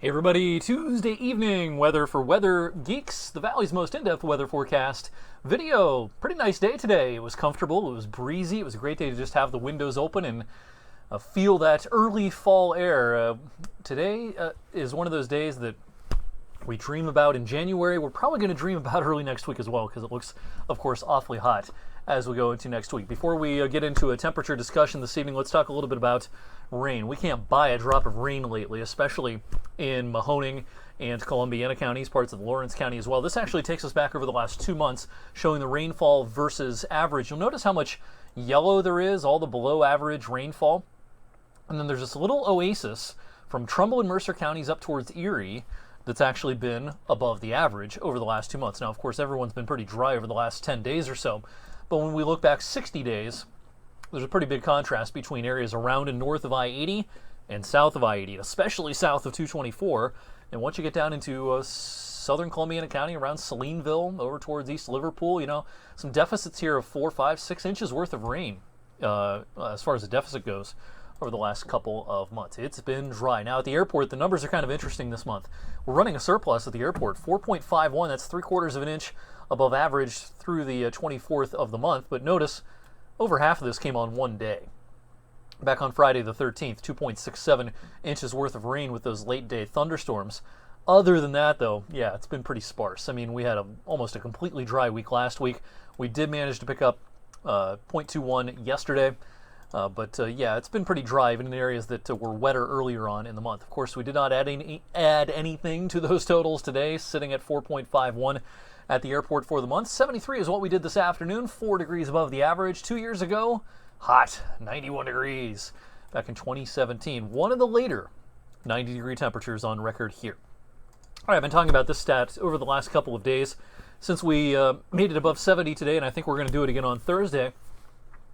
Hey everybody, Tuesday evening weather for Weather Geeks, the Valley's most in-depth weather forecast video. Pretty nice day today. It was comfortable, it was breezy, it was a great day to just have the windows open and feel that early fall air. Today is one of those days that we dream about in January. We're probably going to dream about early next week as well because it looks, of course, awfully hot as we go into next week. Before we get into a temperature discussion this evening, let's talk a little bit about rain. We can't buy a drop of rain lately, especially in Mahoning and Columbiana counties, parts of Lawrence County as well. This actually takes us back over the last 2 months, showing the rainfall versus average. You'll notice how much yellow there is, all the below average rainfall. And then there's this little oasis from Trumbull and Mercer counties up towards Erie that's actually been above the average over the last 2 months. Now, of course, everyone's been pretty dry over the last 10 days or so. But when we look back 60 days, there's a pretty big contrast between areas around and north of I-80 and south of I-80, especially south of 224. And once you get down into southern Columbiana County, around Salineville, over towards East Liverpool, some deficits here of 4, 5, 6 inches worth of rain as far as the deficit goes over the last couple of months. It's been dry. Now at the airport, the numbers are kind of interesting this month. We're running a surplus at the airport, 4.51. That's 3/4 of an inch above average through the 24th of the month. But notice, over half of this came on one day. Back on Friday the 13th, 2.67 inches worth of rain with those late day thunderstorms. Other than that, though, yeah, it's been pretty sparse. I mean, we had almost a completely dry week last week. We did manage to pick up 0.21 yesterday. But yeah, it's been pretty dry, even in areas that were wetter earlier on in the month. Of course, we did not add anything to those totals today, sitting at 4.51 at the airport for the month. 73 is what we did this afternoon, 4 degrees above the average. 2 years ago, hot, 91 degrees back in 2017. One of the later 90-degree temperatures on record here. All right, I've been talking about this stat over the last couple of days since we made it above 70 today, and I think we're going to do it again on Thursday.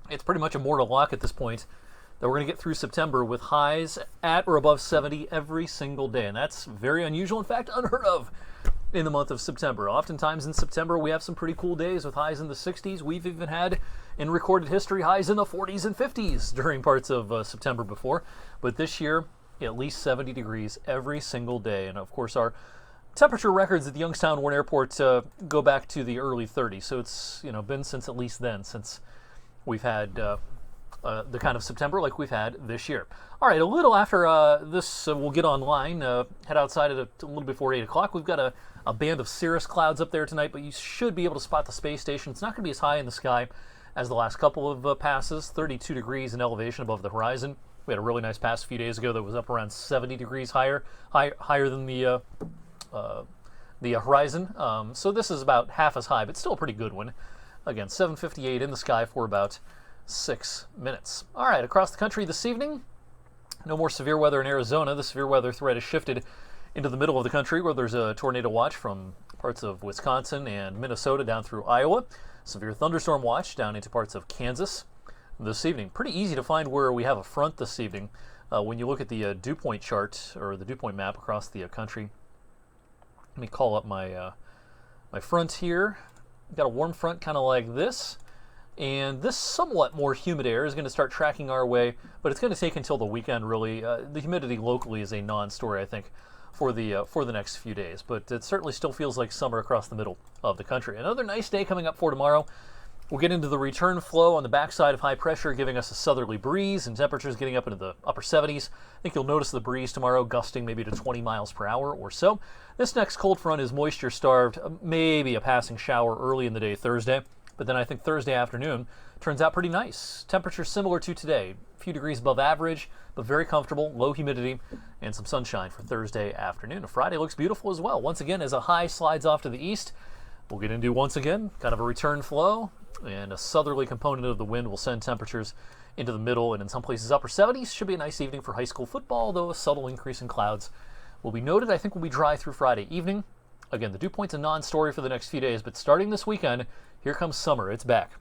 It's pretty much a mortal lock at this point that we're going to get through September with highs at or above 70 every single day. And that's very unusual, in fact, unheard of in the month of September. Oftentimes in September, we have some pretty cool days with highs in the 60s. We've even had, in recorded history, highs in the 40s and 50s during parts of September before. But this year, at least 70 degrees every single day. And of course, our temperature records at the Youngstown Warren Airport go back to the early 30s. So it's been since at least then, since we've had the kind of September like we've had this year. All right, a little after this, we'll get online, head outside at a little before 8 o'clock. We've got a band of cirrus clouds up there tonight, but you should be able to spot the space station. It's not going to be as high in the sky as the last couple of passes, 32 degrees in elevation above the horizon. We had a really nice pass a few days ago that was up around 70 degrees higher than the horizon. So this is about half as high, but still a pretty good one. Again, 7:58 in the sky for about 6 minutes. All right, across the country this evening, no more severe weather in Arizona. The severe weather threat has shifted into the middle of the country where there's a tornado watch from parts of Wisconsin and Minnesota down through Iowa. Severe thunderstorm watch down into parts of Kansas this evening. Pretty easy to find where we have a front this evening when you look at the dew point chart or the dew point map across the country. Let me call up my front here. Got a warm front kind of like this, and this somewhat more humid air is going to start tracking our way, but it's going to take until the weekend, really. The humidity locally is a non-story, I think, for the next few days, but it certainly still feels like summer across the middle of the country. Another nice day coming up for tomorrow. We'll get into the return flow on the backside of high pressure, giving us a southerly breeze and temperatures getting up into the upper 70s. I think you'll notice the breeze tomorrow gusting maybe to 20 miles per hour or so. This next cold front is moisture starved, maybe a passing shower early in the day Thursday, but then I think Thursday afternoon turns out pretty nice. Temperatures similar to today, a few degrees above average, but very comfortable, low humidity, and some sunshine for Thursday afternoon. Friday looks beautiful as well. Once again, as a high slides off to the east, we'll get into, once again, kind of a return flow, and a southerly component of the wind will send temperatures into the middle and in some places upper 70s. Should be a nice evening for high school football, though a subtle increase in clouds will be noted. I think we'll be dry through Friday evening. Again, the dew point's a non-story for the next few days, but starting this weekend, here comes summer. It's back.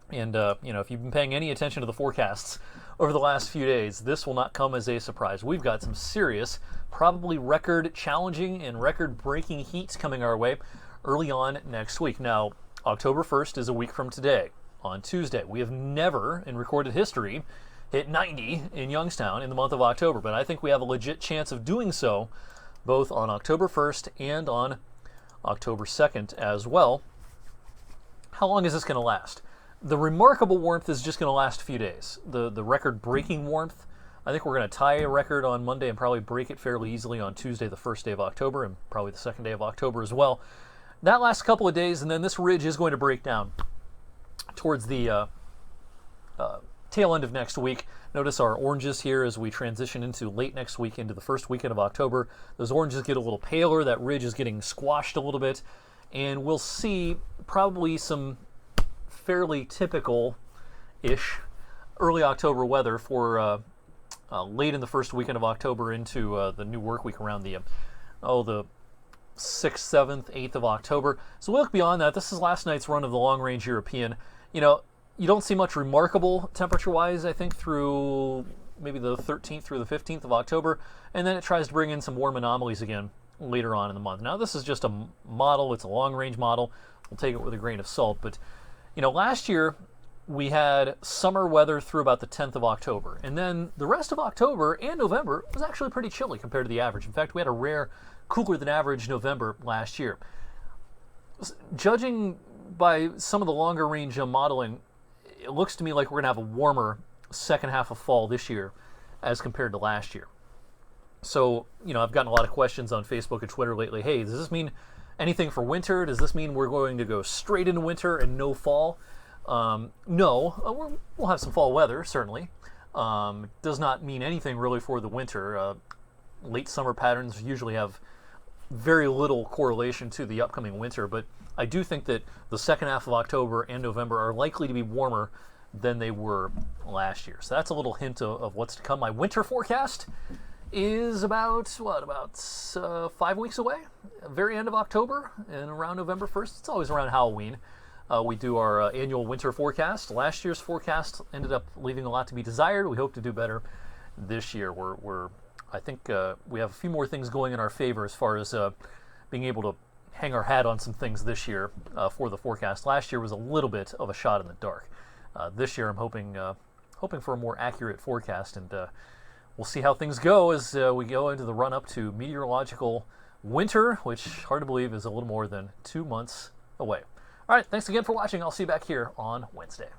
And, if you've been paying any attention to the forecasts over the last few days, this will not come as a surprise. We've got some serious, probably record-challenging and record-breaking heats coming our way early on next week. Now, October 1st is a week from today, on Tuesday. We have never, in recorded history, hit 90 in Youngstown in the month of October, but I think we have a legit chance of doing so both on October 1st and on October 2nd as well. How long is this going to last? The remarkable warmth is just going to last a few days. The record-breaking warmth, I think we're going to tie a record on Monday and probably break it fairly easily on Tuesday, the first day of October, and probably the second day of October as well. That lasts a couple of days, and then this ridge is going to break down towards the tail end of next week. Notice our oranges here as we transition into late next week, into the first weekend of October. Those oranges get a little paler. That ridge is getting squashed a little bit, and we'll see probably some fairly typical-ish early October weather for late in the first weekend of October into the new work week around the 6th, 7th, 8th of October. So we'll look beyond that. This is last night's run of the long-range European. You know, you don't see much remarkable temperature-wise, I think, through maybe the 13th through the 15th of October, and then it tries to bring in some warm anomalies again later on in the month. Now, this is just a model. It's a long-range model. We'll take it with a grain of salt. But, you know, last year we had summer weather through about the 10th of October, and then the rest of October and November was actually pretty chilly compared to the average. In fact, we had a rare cooler than average November last year. Judging by some of the longer range modeling, it looks to me like we're going to have a warmer second half of fall this year as compared to last year. So, you know, I've gotten a lot of questions on Facebook and Twitter lately. Hey, does this mean anything for winter? Does this mean we're going to go straight into winter and no fall? No, we'll have some fall weather, certainly. Does not mean anything really for the winter. Late summer patterns usually have very little correlation to the upcoming winter, but I do think that the second half of October and November are likely to be warmer than they were last year. So that's a little hint of what's to come. My winter forecast is about 5 weeks away, very end of October and around November 1st. It's always around Halloween. We do our annual winter forecast. Last year's forecast ended up leaving a lot to be desired. We hope to do better this year. I think we have a few more things going in our favor as far as being able to hang our hat on some things this year for the forecast. Last year was a little bit of a shot in the dark. This year I'm hoping for a more accurate forecast, and we'll see how things go as we go into the run-up to meteorological winter, which, hard to believe, is a little more than 2 months away. All right, thanks again for watching. I'll see you back here on Wednesday.